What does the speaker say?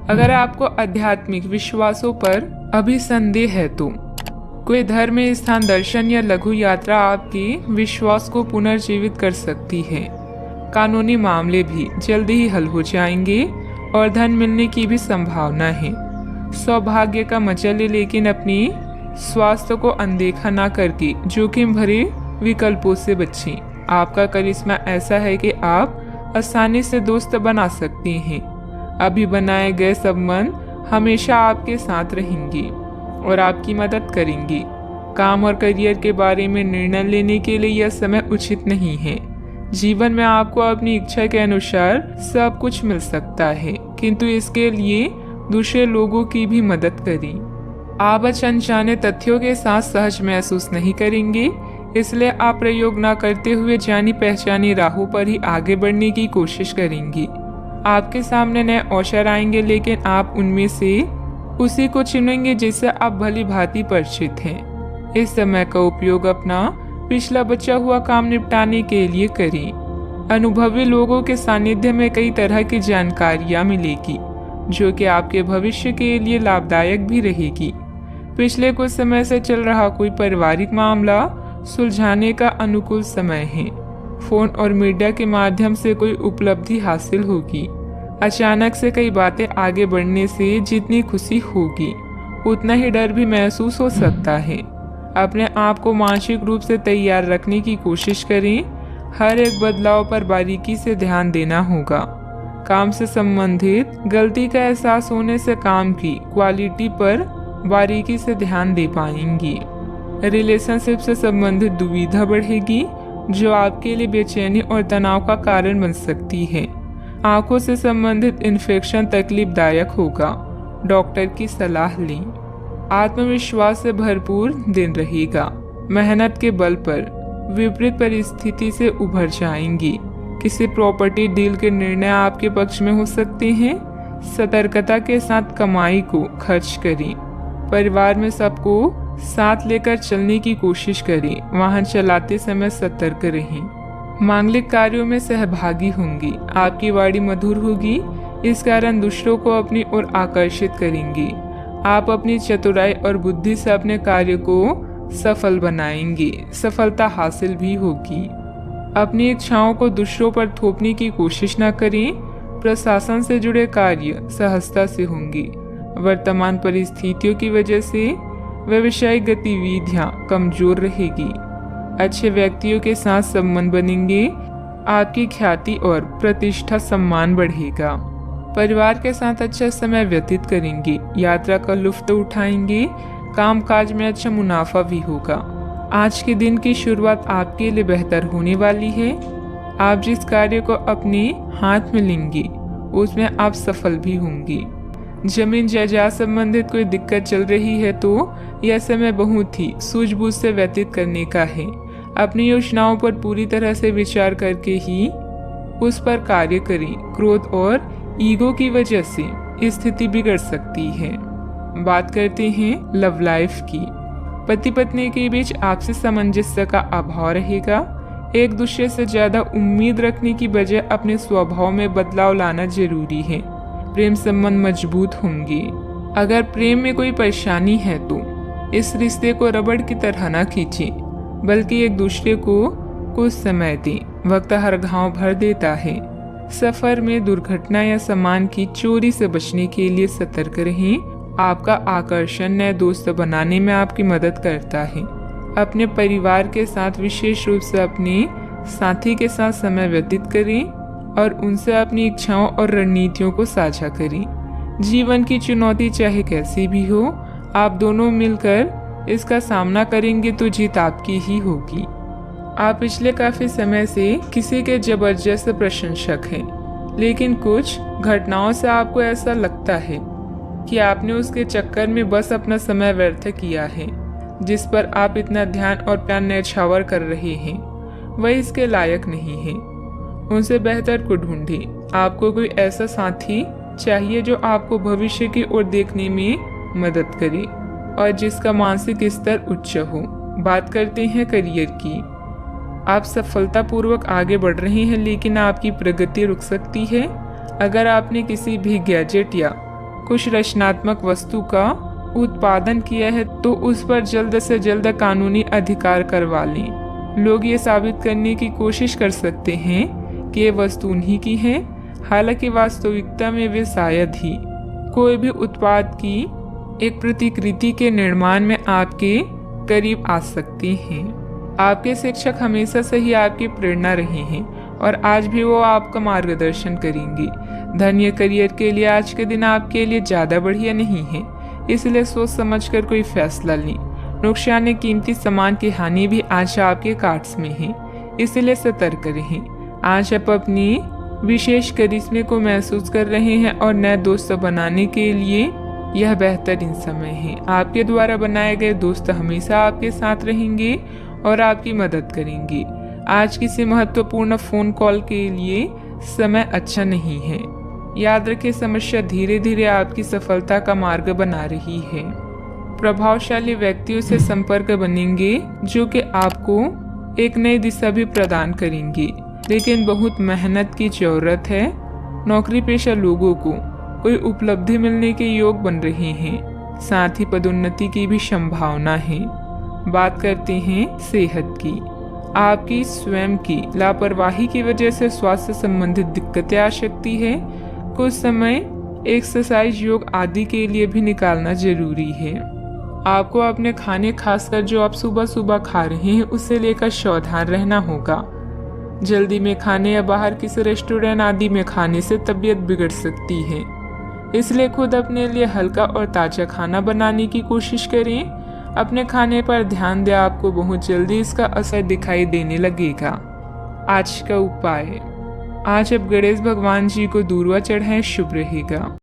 अगर आपको आध्यात्मिक विश्वासों पर अभी संदेह है तो कोई धर्म स्थान दर्शन या लघु यात्रा आपके विश्वास को पुनर्जीवित कर सकती है। कानूनी मामले भी जल्दी ही हल हो जाएंगे और धन मिलने की भी संभावना है। सौभाग्य का मजा ले, लेकिन अपनी स्वास्थ्य को अनदेखा ना करके जोखिम भरे विकल्पों से बचें। आपका करिश्मा ऐसा है कि आप आसानी से दोस्त बना सकते हैं। अभी बनाए गए संबंध हमेशा आपके साथ रहेंगे और आपकी मदद करेंगे। काम और करियर के बारे में निर्णय लेने के लिए यह समय उचित नहीं है। जीवन में आपको अपनी इच्छा के अनुसार सब कुछ मिल सकता है, किंतु इसके लिए दूसरे लोगों की भी मदद करें। आप अनजाने तथ्यों के साथ सहज महसूस नहीं करेंगे, इसलिए आप प्रयोग न करते हुए जानी पहचानी राहों पर ही आगे बढ़ने की कोशिश करेंगे। आपके सामने नए अवसर आएंगे, लेकिन आप उनमें से उसी को चुनेंगे जिससे आप भली भांति परिचित हैं। इस समय का उपयोग अपना पिछला बचा हुआ काम निपटाने के लिए करें। अनुभवी लोगों के सानिध्य में कई तरह की जानकारियां मिलेगी, जो कि आपके भविष्य के लिए लाभदायक भी रहेगी। पिछले कुछ समय से चल रहा कोई पारिवारिक मामला सुलझाने का अनुकूल समय है। फोन और मीडिया के माध्यम से कोई उपलब्धि हासिल होगी। अचानक से कई बातें आगे बढ़ने से जितनी खुशी होगी, उतना ही डर भी महसूस हो सकता है। अपने आप को मानसिक रूप से तैयार रखने की कोशिश करें। हर एक बदलाव पर बारीकी से ध्यान देना होगा। काम से संबंधित गलती का एहसास होने से काम की क्वालिटी पर बारीकी से ध्यान दे पाएंगी। रिलेशनशिप से संबंधित दुविधा बढ़ेगी, जो आपके लिए बेचैनी और तनाव का कारण बन सकती है। आंखों से संबंधित इन्फेक्शन तकलीफदायक होगा। डॉक्टर की सलाह लें। आत्मविश्वास से भरपूर दिन रहेगा। मेहनत के बल पर विपरीत परिस्थिति से उभर जाएंगी। किसी प्रॉपर्टी डील के निर्णय आपके पक्ष में हो सकते हैं। सतर्कता के साथ कमाई को खर्च करें। परिवार में सबको साथ लेकर चलने की कोशिश करें। वाहन चलाते समय सतर्क रहें। मांगलिक कार्यों में सहभागी होंगी। आपकी वाणी मधुर होगी, इस कारण दूसरों को अपनी ओर आकर्षित करेंगे। आप अपनी चतुराई और बुद्धि से अपने कार्य को सफल बनाएंगे। सफलता हासिल भी होगी। अपनी इच्छाओं को दूसरों पर थोपने की कोशिश न करें। प्रशासन से जुड़े कार्य सहजता से होंगे। वर्तमान परिस्थितियों की वजह से व्यवसायिक गतिविधियां कमजोर रहेगी। अच्छे व्यक्तियों के साथ संबंध बनेंगे। आपकी ख्याति और प्रतिष्ठा सम्मान बढ़ेगा। परिवार के साथ अच्छा समय व्यतीत करेंगे। यात्रा का लुत्फ उठाएंगे। कामकाज में अच्छा मुनाफा भी होगा। आज के दिन की शुरुआत आपके लिए बेहतर होने वाली है। आप जिस कार्य को अपने हाथ में लेंगे, उसमें आप सफल भी होंगे। जमीन जायदाद संबंधित कोई दिक्कत चल रही है तो यह समय बहुत ही सूझबूझ से व्यतीत करने का है। अपनी योजनाओं पर पूरी तरह से विचार करके ही उस पर कार्य करें। क्रोध और ईगो की वजह से स्थिति बिगड़ सकती है। बात करते हैं लव लाइफ की। पति पत्नी के बीच आपसी सामंजस्य का अभाव रहेगा। एक दूसरे से ज्यादा उम्मीद रखने की बजाय अपने स्वभाव में बदलाव लाना जरूरी है। प्रेम संबंध मजबूत होंगे। अगर प्रेम में कोई परेशानी है तो इस रिश्ते को रबड़ की तरह न खींचें, बल्कि एक दूसरे को कुछ समय दें। वक्त हर घाव भर देता है। सफर में दुर्घटना या सामान की चोरी से बचने के लिए सतर्क रहें। आपका आकर्षण नए दोस्त बनाने में आपकी मदद करता है। अपने परिवार के साथ विशेष रूप से अपने साथी के साथ समय व्यतीत करें और उनसे अपनी इच्छाओं और रणनीतियों को साझा करें। जीवन की चुनौती चाहे कैसी भी हो, आप दोनों मिलकर इसका सामना करेंगे तो जीत आपकी ही होगी। आप पिछले काफी समय से किसी के जबरदस्त प्रशंसक हैं, लेकिन कुछ घटनाओं से आपको ऐसा लगता है कि आपने उसके चक्कर में बस अपना समय व्यर्थ किया है। जिस पर आप इतना ध्यान और प्यार न्यौछावर कर रहे हैं, वह इसके लायक नहीं है। उनसे बेहतर को ढूंढें। आपको कोई ऐसा साथी चाहिए जो आपको भविष्य की ओर देखने में मदद करे और जिसका मानसिक स्तर उच्च हो। बात करते हैं करियर की। आप सफलतापूर्वक आगे बढ़ रहे हैं, लेकिन आपकी प्रगति रुक सकती है। अगर आपने किसी भी गैजेट या कुछ रचनात्मक वस्तु का उत्पादन किया है तो उस पर जल्द से जल्द कानूनी अधिकार करवा लें। लोग ये साबित करने की कोशिश कर सकते हैं कि ये वस्तु उन्हीं की है, हालांकि वास्तविकता में वे शायद ही कोई भी उत्पाद की एक प्रतिकृति के निर्माण में आपके करीब आ सकते हैं। आपके शिक्षक हमेशा से ही आपकी प्रेरणा रहे हैं और आज भी वो आपका मार्गदर्शन करेंगे। धन या करियर के लिए आज के दिन आपके लिए ज़्यादा बढ़िया नहीं है, इसलिए सोच समझकर कोई फैसला लें। नुकसान या कीमती सामान की हानि भी आज आपके कार्ड्स में है, इसलिए सतर्क रहें। आज आप अपनी विशेष करिश्मे को महसूस कर रहे हैं और नए दोस्त बनाने के लिए यह बेहतरीन समय है। आपके द्वारा बनाए गए दोस्त हमेशा आपके साथ रहेंगे और आपकी मदद करेंगे। आज किसी महत्वपूर्ण फोन कॉल के लिए समय अच्छा नहीं है। याद रखें, समस्या धीरे धीरे आपकी सफलता का मार्ग बना रही है। प्रभावशाली व्यक्तियों से संपर्क बनेंगे जो कि आपको एक नई दिशा भी प्रदान करेंगे, लेकिन बहुत मेहनत की जरूरत है। नौकरी पेशा लोगों को कोई उपलब्धि मिलने के योग बन रहे हैं, साथ ही पदोन्नति की भी संभावना है। बात करते हैं सेहत की। आपकी स्वयं की लापरवाही की वजह से स्वास्थ्य संबंधित दिक्कतें आ सकती है। कुछ समय एक्सरसाइज, योग आदि के लिए भी निकालना जरूरी है। आपको अपने खाने, खासकर जो आप सुबह सुबह खा रहे हैं, उससे लेकर सावधान रहना होगा। जल्दी में खाने या बाहर किसी रेस्टोरेंट आदि में खाने से तबीयत बिगड़ सकती है, इसलिए खुद अपने लिए हल्का और ताज़ा खाना बनाने की कोशिश करें। अपने खाने पर ध्यान दें, आपको बहुत जल्दी इसका असर दिखाई देने लगेगा। आज का उपाय, आज आप गणेश भगवान जी को दूर्वा चढ़ाएं, शुभ रहेगा।